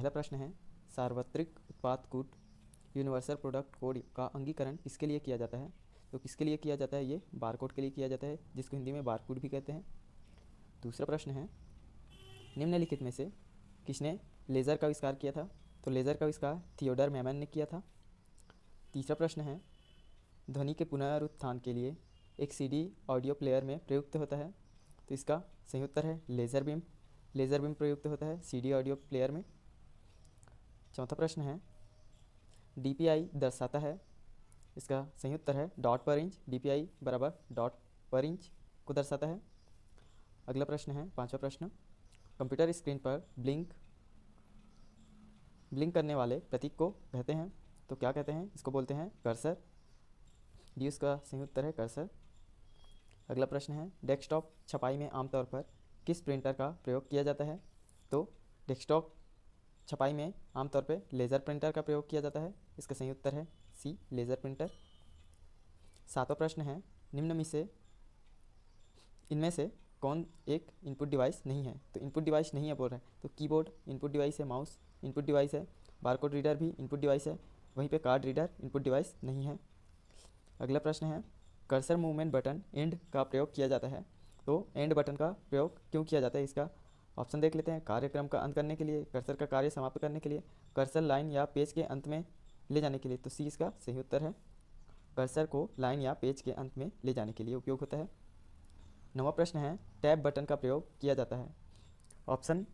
पहला प्रश्न है, सार्वत्रिक उत्पाद कोड यूनिवर्सल प्रोडक्ट कोड का अंगीकरण किसके लिए किया जाता है? तो किसके लिए किया जाता है? ये बारकोड के लिए किया जाता है, जिसको हिंदी में बारकोड भी कहते हैं। दूसरा प्रश्न है, निम्नलिखित में से किसने लेज़र का आविष्कार किया था? तो लेज़र का आविष्कार थियोडर मैमन ने किया था। तीसरा प्रश्न है, ध्वनि के पुनरुत्थान के लिए एक सीडी ऑडियो प्लेयर में प्रयुक्त होता है, तो इसका सही उत्तर है लेज़र बीम। लेज़र बीम प्रयुक्त होता है सीडी ऑडियो प्लेयर में। चौथा प्रश्न है, डीपीआई दर्शाता है, इसका सही उत्तर है डॉट पर इंच। डीपीआई बराबर डॉट पर इंच को दर्शाता है। अगला प्रश्न है, पांचवा प्रश्न, कंप्यूटर स्क्रीन पर ब्लिंक करने वाले प्रतीक को कहते हैं, तो क्या कहते हैं? इसको बोलते हैं कर्सर। डी उसका सही उत्तर है कर्सर। अगला प्रश्न है, डेस्कटॉप छपाई में आमतौर पर किस प्रिंटर का प्रयोग किया जाता है? तो डेस्कटॉप छपाई में आमतौर पर लेज़र प्रिंटर का प्रयोग किया जाता है, इसका सही उत्तर है सी लेज़र प्रिंटर। सातवां प्रश्न है, निम्न में से इनमें से कौन एक इनपुट डिवाइस नहीं है? तो इनपुट डिवाइस नहीं है बोल रहा है, तो कीबोर्ड इनपुट डिवाइस है, माउस इनपुट डिवाइस है, बारकोड रीडर भी इनपुट डिवाइस है, वहीं पे कार्ड रीडर इनपुट डिवाइस नहीं है। अगला प्रश्न है, कर्सर मूवमेंट बटन एंड का प्रयोग किया जाता है, तो एंड बटन का प्रयोग क्यों किया जाता है? इसका ऑप्शन देख लेते हैं। कार्यक्रम का अंत करने के लिए, कर्सर का कार्य समाप्त करने के लिए, कर्सर लाइन या पेज के अंत में ले जाने के लिए, तो सी इसका सही उत्तर है। कर्सर को लाइन या पेज के अंत में ले जाने के लिए उपयोग होता है। नवा प्रश्न है, टैब बटन का प्रयोग किया जाता है। ऑप्शन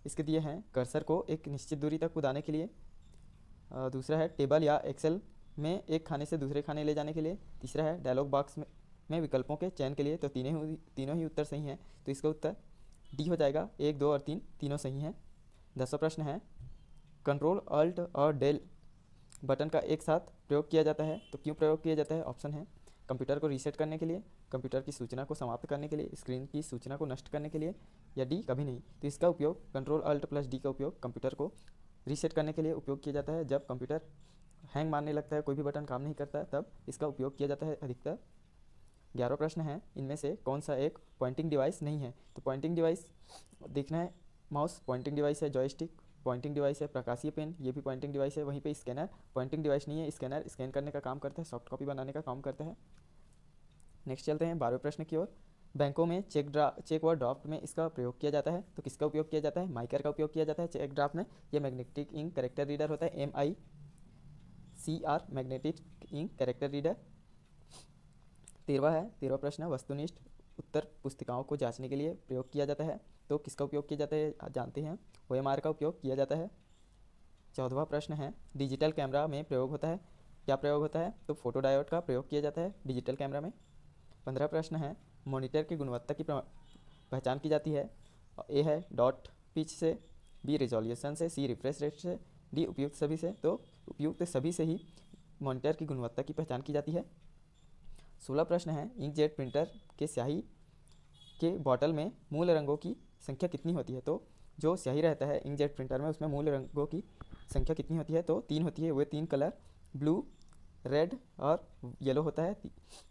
इसके दिए हैं, कर्सर को एक निश्चित दूरी तक कूदाने के लिए, दूसरा है टेबल या एक्सेल में एक खाने से दूसरे खाने ले जाने के लिए, तीसरा है डायलॉग बॉक्स में विकल्पों के चयन के लिए। तो तीनों ही उत्तर सही हैं, तो इसका उत्तर डी हो जाएगा। 1, 2 और 3 तीनों सही हैं। 10वां प्रश्न है, कंट्रोल अल्ट और डेल बटन का एक साथ प्रयोग किया जाता है, तो क्यों प्रयोग किया जाता है? ऑप्शन है, कंप्यूटर को रीसेट करने के लिए, कंप्यूटर की सूचना को समाप्त करने के लिए, स्क्रीन की सूचना को नष्ट करने के लिए, या डी कभी नहीं। तो इसका उपयोग कंट्रोल अल्ट प्लस डी का उपयोग कंप्यूटर को रीसेट करने के लिए उपयोग किया जाता है। जब कंप्यूटर हैंग मारने लगता है, कोई भी बटन काम नहीं करता, तब इसका उपयोग किया जाता है अधिकतर। 11वां प्रश्न है, इनमें से कौन सा एक पॉइंटिंग डिवाइस नहीं है? तो पॉइंटिंग डिवाइस देखना है, माउस पॉइंटिंग डिवाइस है, जॉयस्टिक पॉइंटिंग डिवाइस है, प्रकाशीय पेन ये भी पॉइंटिंग डिवाइस है, वहीं पे स्कैनर पॉइंटिंग डिवाइस नहीं है। स्कैनर स्कैन करने का काम करता है, सॉफ्ट कॉपी बनाने का काम करता है। नेक्स्ट चलते हैं 12वें प्रश्न की ओर। बैंकों में चेक व ड्राफ्ट में इसका प्रयोग किया जाता है, तो किसका उपयोग किया जाता है? माइकर का उपयोग किया जाता है चेक ड्राफ्ट में। ये मैग्नेटिक इंक कैरेक्टर रीडर होता है, MICR magnetic ink character reader. 13वां प्रश्न, वस्तुनिष्ठ उत्तर पुस्तिकाओं को जांचने के लिए प्रयोग किया जाता है, तो किसका उपयोग किया जाता है? जानते हैं, OMR का उपयोग किया जाता है। 14वां प्रश्न है, डिजिटल कैमरा में प्रयोग होता है, क्या प्रयोग होता है? तो फोटो डायोड का प्रयोग किया जाता है डिजिटल कैमरा में। 15वां प्रश्न है, मॉनिटर की गुणवत्ता की पहचान की जाती है। ए है डॉट पिच से, बी रिजोल्यूशन से, सी रिफ्रेश रेट से, डी उपयुक्त सभी से। तो उपयुक्त सभी से ही मॉनिटर की गुणवत्ता की पहचान की जाती है। 16वां प्रश्न है, इंकजेट प्रिंटर के स्याही के बॉटल में मूल रंगों की संख्या कितनी होती है? तो जो स्याही रहता है इंकजेट प्रिंटर में, उसमें मूल रंगों की संख्या कितनी होती है? तो 3 होती है। वे 3 कलर ब्लू, रेड और येलो होता है।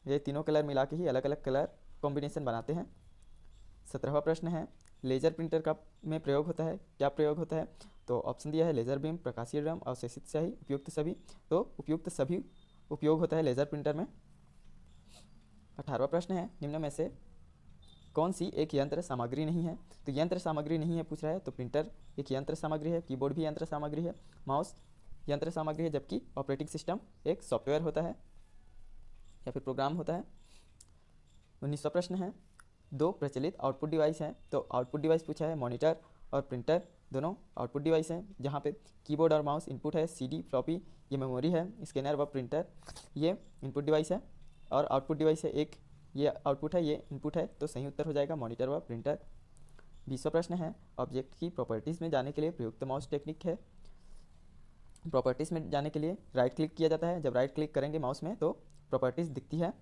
ये तीनों कलर मिला के ही अलग अलग कलर कॉम्बिनेशन बनाते हैं। 17वां प्रश्न है, लेज़र प्रिंटर का में प्रयोग होता है, क्या प्रयोग होता है? तो ऑप्शन दिया है, लेज़र बीम, प्रकाशीय ड्रम, अवशेषित स्याही, उपयुक्त सभी। तो उपयुक्त सभी उपयोग होता है लेज़र प्रिंटर में। 18वां प्रश्न है, निम्न में से कौन सी एक यंत्र सामग्री नहीं है? तो यंत्र सामग्री नहीं है पूछ रहा है, तो प्रिंटर एक यंत्र सामग्री है, कीबोर्ड भी यंत्र सामग्री है, माउस यंत्र सामग्री है, जबकि ऑपरेटिंग सिस्टम एक सॉफ्टवेयर होता है या फिर प्रोग्राम होता है। 19वां प्रश्न है, 2 प्रचलित आउटपुट डिवाइस हैं, तो आउटपुट डिवाइस पूछा है, मॉनिटर और प्रिंटर दोनों आउटपुट डिवाइस हैं, जहाँ पे कीबोर्ड और माउस इनपुट है, CD फ्लॉपी ये मेमोरी है, स्कैनर व प्रिंटर ये इनपुट डिवाइस है और आउटपुट डिवाइस है, एक ये आउटपुट है, ये इनपुट है। तो सही उत्तर हो जाएगा मॉनिटर व प्रिंटर। 20वां प्रश्न है, ऑब्जेक्ट की प्रॉपर्टीज़ में जाने के लिए प्रयुक्त माउस टेक्निक है। प्रॉपर्टीज़ में जाने के लिए राइट क्लिक किया जाता है, जब राइट क्लिक करेंगे माउस में तो प्रॉपर्टीज़ दिखती है।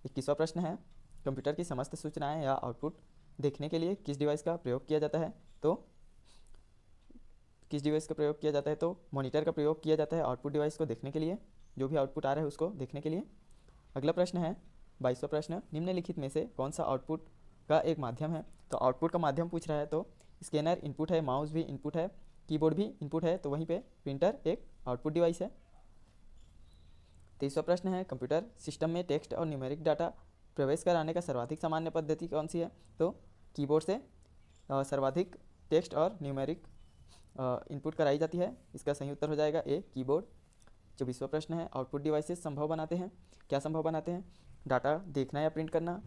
21वां प्रश्न है, कंप्यूटर की समस्त सूचनाएं या आउटपुट देखने के लिए किस डिवाइस का प्रयोग किया जाता है? तो किस डिवाइस का प्रयोग किया जाता है? तो मॉनिटर का प्रयोग किया जाता है आउटपुट डिवाइस को देखने के लिए, जो भी आउटपुट आ रहा है उसको देखने के लिए। अगला प्रश्न है 22वां प्रश्न, निम्नलिखित में से कौन सा आउटपुट का एक माध्यम है? तो आउटपुट का माध्यम पूछ रहा है, तो स्कैनर इनपुट है, माउस भी इनपुट है, कीबोर्ड भी इनपुट है तो वहीं पे प्रिंटर एक आउटपुट डिवाइस है। 23वां प्रश्न है कंप्यूटर सिस्टम में टेक्स्ट और न्यूमेरिक डाटा प्रवेश कराने का सर्वाधिक सामान्य पद्धति कौन सी है? तो कीबोर्ड से सर्वाधिक टेक्स्ट और न्यूमेरिक इनपुट कराई जाती है। इसका सही उत्तर हो जाएगा ए कीबोर्ड। 24वां प्रश्न है आउटपुट डिवाइसेस संभव बनाते हैं। क्या संभव बनाते हैं? डाटा देखना या प्रिंट करना,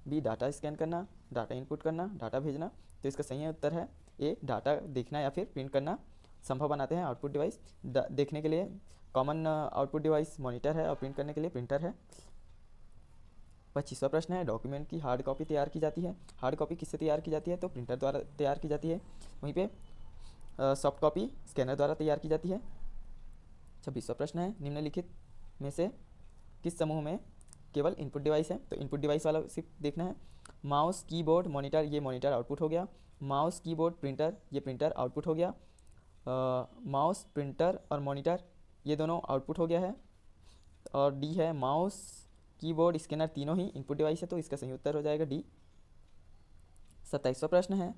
बी डाटा स्कैन करना, डाटा इनपुट करना, डाटा भेजना। तो इसका सही उत्तर है ए डाटा देखना या फिर प्रिंट करना संभव बनाते हैं आउटपुट डिवाइस। देखने के लिए कॉमन आउटपुट डिवाइस मॉनिटर है और प्रिंट करने के लिए प्रिंटर है। 25वां प्रश्न है डॉक्यूमेंट की हार्ड कॉपी तैयार की जाती है। हार्ड कॉपी किससे तैयार की जाती है? तो प्रिंटर द्वारा तैयार की जाती है। वहीं पे सॉफ्ट कॉपी स्कैनर द्वारा तैयार की जाती है। 26वां प्रश्न है निम्नलिखित में से किस समूह में केवल इनपुट डिवाइस है? तो इनपुट डिवाइस वाला सिर्फ देखना है। माउस कीबोर्ड मॉनिटर, ये मॉनिटर आउटपुट हो गया। माउस कीबोर्ड प्रिंटर, ये प्रिंटर आउटपुट हो गया। माउस प्रिंटर और मॉनिटर ये दोनों आउटपुट हो गया है। और डी है माउस कीबोर्ड स्कैनर तीनों ही इनपुट डिवाइस है तो इसका सही उत्तर हो जाएगा डी। 27वां प्रश्न है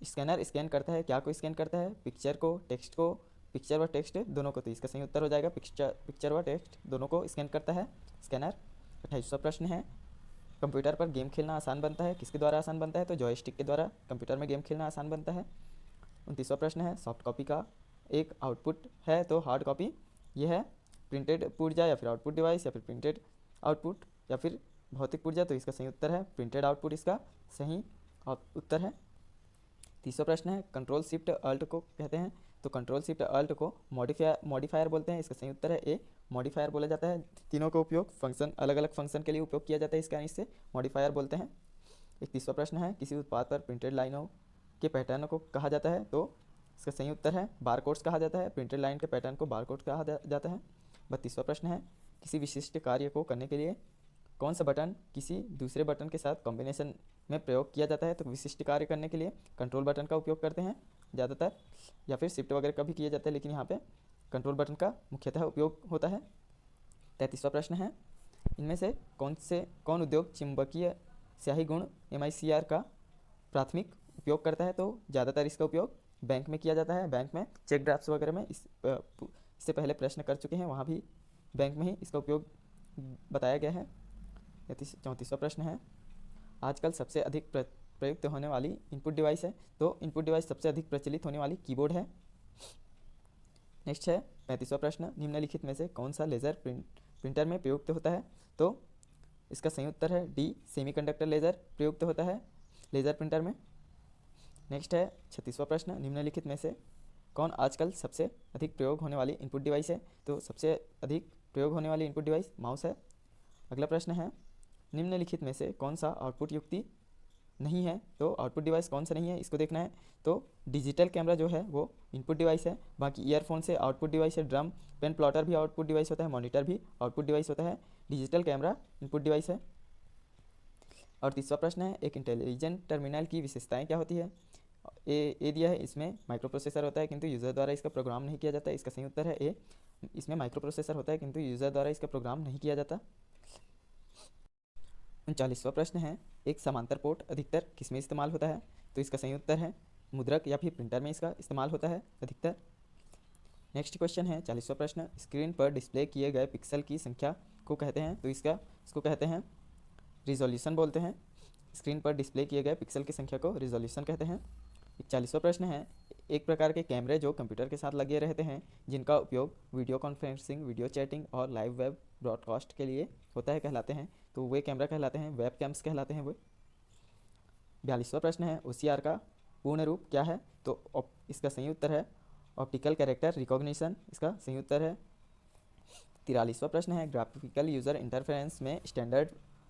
स्कैनर स्कैन करता है क्या को स्कैन करता है? पिक्चर को, टेक्स्ट को, पिक्चर व टेक्स्ट दोनों को। तो इसका सही उत्तर हो जाएगा पिक्चर व टेक्स्ट दोनों को स्कैन करता है स्कैनर। 28वां प्रश्न है कंप्यूटर पर गेम खेलना आसान बनता है किसके द्वारा आसान बनता है? तो जॉयस्टिक के द्वारा कंप्यूटर में गेम खेलना आसान बनता है। 29वां प्रश्न है सॉफ्ट कॉपी का एक आउटपुट है तो हार्ड कॉपी यह है प्रिंटेड पुर्जा या फिर आउटपुट डिवाइस या फिर प्रिंटेड आउटपुट या फिर भौतिक पुर्जा। तो इसका सही उत्तर है प्रिंटेड आउटपुट इसका सही उत्तर है। 30वां प्रश्न है कंट्रोल शिफ्ट अल्ट को कहते हैं तो कंट्रोल शिफ्ट अल्ट को मॉडिफायर बोलते हैं। इसका सही उत्तर है ए मॉडिफायर बोला जाता है। तीनों का उपयोग फंक्शन अलग अलग फंक्शन के लिए उपयोग किया जाता है इसका इससे मॉडिफायर बोलते हैं। 31वां प्रश्न है किसी उत्पाद पर प्रिंटेड लाइनों के पैटर्न को कहा जाता है तो इसका सही उत्तर है बारकोड्स कहा जाता है। प्रिंटेड लाइन के पैटर्न को बारकोड कहा जाता है। 32वां प्रश्न है किसी विशिष्ट कार्य को करने के लिए कौन सा बटन किसी दूसरे बटन के साथ कॉम्बिनेशन में प्रयोग किया जाता है? तो विशिष्ट कार्य करने के लिए कंट्रोल बटन का उपयोग करते हैं ज़्यादातर या फिर शिफ्ट वगैरह का भी किया जाता है लेकिन यहाँ पे कंट्रोल बटन का मुख्यतः उपयोग होता है। 33वां प्रश्न है इनमें से कौन उद्योग चुंबकीय स्याही गुण MICR का प्राथमिक उपयोग करता है? तो ज़्यादातर इसका उपयोग बैंक में किया जाता है। बैंक में चेक ड्राफ्ट्स वगैरह में इससे पहले प्रश्न कर चुके हैं वहाँ भी बैंक में ही इसका उपयोग बताया गया है। 34वां प्रश्न है आजकल सबसे अधिक प्रयुक्त होने वाली इनपुट डिवाइस है तो इनपुट डिवाइस सबसे अधिक प्रचलित होने वाली कीबोर्ड है। नेक्स्ट है 35वां प्रश्न निम्नलिखित में से कौन सा लेज़र प्रिंटर में प्रयुक्त होता है? तो इसका सही उत्तर है डी सेमीकंडक्टर लेज़र प्रयुक्त होता है लेज़र प्रिंटर में। नेक्स्ट है 36वां प्रश्न निम्नलिखित में से कौन आजकल सबसे अधिक प्रयोग होने वाली इनपुट डिवाइस है? तो सबसे अधिक प्रयोग होने वाली इनपुट डिवाइस माउस है। अगला प्रश्न है निम्नलिखित में से कौन सा आउटपुट युक्ति नहीं है? तो आउटपुट डिवाइस कौन सा नहीं है इसको देखना है। तो डिजिटल कैमरा जो है वो इनपुट डिवाइस है। बाकी ईयरफोन से आउटपुट डिवाइस है। ड्रम पेन प्लॉटर भी आउटपुट डिवाइस होता है। मॉनिटर भी आउटपुट डिवाइस होता है। डिजिटल कैमरा इनपुट डिवाइस है। और 30वां प्रश्न है एक इंटेलिजेंट टर्मिनल की विशेषताएं क्या होती है? ए दिया है इसमें माइक्रो प्रोसेसर होता है किंतु यूज़र द्वारा इसका प्रोग्राम नहीं किया जाता। इसका सही उत्तर है ए इसमें माइक्रो प्रोसेसर होता है किंतु यूज़र द्वारा इसका प्रोग्राम नहीं किया जाता। 39वां प्रश्न है एक समांतर पोर्ट अधिकतर किसमें इस्तेमाल होता है? तो इसका सही उत्तर है मुद्रक या फिर प्रिंटर में इसका इस्तेमाल होता है अधिकतर। नेक्स्ट क्वेश्चन है 40वां प्रश्न स्क्रीन पर डिस्प्ले किए गए पिक्सल की संख्या को कहते हैं तो इसको कहते हैं रिजोल्यूशन बोलते हैं। स्क्रीन पर डिस्प्ले किए गए पिक्सल की संख्या को रिजोल्यूशन कहते हैं। 41वां प्रश्न है एक प्रकार के कैमरे जो कंप्यूटर के साथ लगे रहते हैं जिनका उपयोग वीडियो कॉन्फ्रेंसिंग, वीडियो चैटिंग और लाइव वेब ब्रॉडकास्ट के लिए होता है कहलाते हैं तो वे कैमरा कहलाते हैं वेब कैम्स कहलाते हैं वो। 42वां प्रश्न है OCR का पूर्ण रूप क्या है? तो इसका सही उत्तर है ऑप्टिकल कैरेक्टर रिकॉग्निशन इसका सही उत्तर है। 43वां प्रश्न है ग्राफिकल यूज़र इंटरफेरेंस में स्टैंडर्ड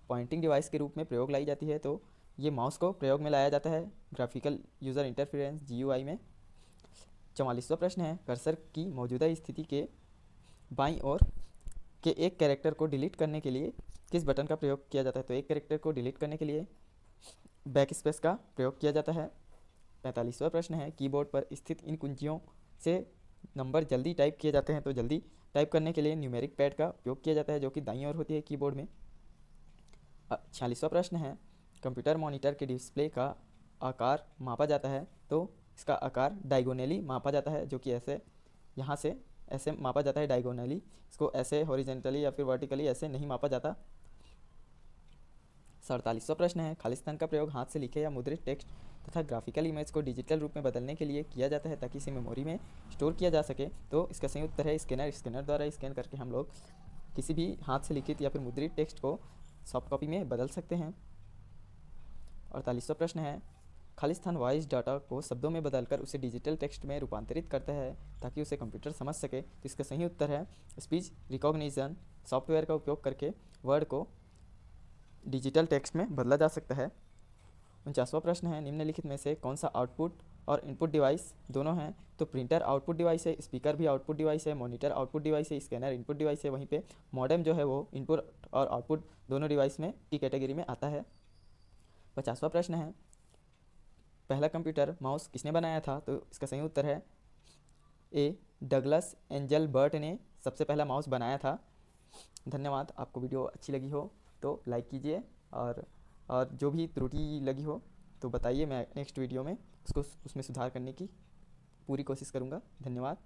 पॉइंटिंग डिवाइस के रूप में प्रयोग लाई जाती है तो ये माउस को प्रयोग में लाया जाता है ग्राफिकल यूज़र इंटरफेरेंस GUI में। 44वां प्रश्न है कर्सर की मौजूदा स्थिति के बाईं ओर के एक कैरेक्टर को डिलीट करने के लिए किस बटन का प्रयोग किया जाता है? तो एक कैरेक्टर को डिलीट करने के लिए बैक स्पेस का प्रयोग किया जाता है। 45वां प्रश्न है कीबोर्ड पर स्थित इन कुंजियों से नंबर जल्दी टाइप किए जाते हैं तो जल्दी टाइप करने के लिए न्यूमेरिक पैड का उपयोग किया जाता है जो कि दाईं ओर होती है कीबोर्ड में। 46वां प्रश्न है कंप्यूटर मॉनिटर के डिस्प्ले का आकार मापा जाता है तो इसका आकार डायगोनली मापा जाता है, जो कि ऐसे यहाँ से ऐसे मापा जाता है डायगोनली, इसको ऐसे हॉरिजेंटली या फिर वर्टिकली ऐसे नहीं मापा जाता। 47वां प्रश्न है, खालिस्तान का प्रयोग हाथ से लिखे या मुद्रित टेक्स्ट तथा ग्राफिकल इमेज को डिजिटल रूप में बदलने के लिए किया जाता है ताकि इसे मेमोरी में स्टोर किया जा सके। तो इसका सही उत्तर है स्कैनर। स्कैनर द्वारा स्कैन करके हम लोग किसी भी हाथ से लिखित या फिर मुद्रित टेक्स्ट को सॉफ्ट कॉपी में बदल सकते हैं। 48वां प्रश्न है, खालिस्तान वॉइस डाटा को शब्दों में बदलकर उसे डिजिटल टेक्स्ट में रूपांतरित करता है ताकि उसे कंप्यूटर समझ सके। तो इसका सही उत्तर है स्पीच रिकॉग्निशन सॉफ्टवेयर का उपयोग करके वर्ड को डिजिटल टेक्स्ट में बदला जा सकता है। 49वां प्रश्न है, निम्नलिखित में से कौन सा आउटपुट और इनपुट डिवाइस दोनों हैं? तो प्रिंटर आउटपुट डिवाइस है, स्पीकर भी आउटपुट डिवाइस है, मॉनिटर आउटपुट डिवाइस है, स्कैनर इनपुट डिवाइस है, वहीं पे मॉडेम जो है वो इनपुट और आउटपुट दोनों डिवाइस में की कैटेगरी में आता है। 50वां प्रश्न है, पहला कंप्यूटर माउस किसने बनाया था? तो इसका सही उत्तर है ए डगलस एंजल बर्ट ने सबसे पहला माउस बनाया था। धन्यवाद। आपको वीडियो अच्छी लगी हो तो लाइक कीजिए और जो भी त्रुटि लगी हो तो बताइए, मैं नेक्स्ट वीडियो में उसमें सुधार करने की पूरी कोशिश करूँगा। धन्यवाद।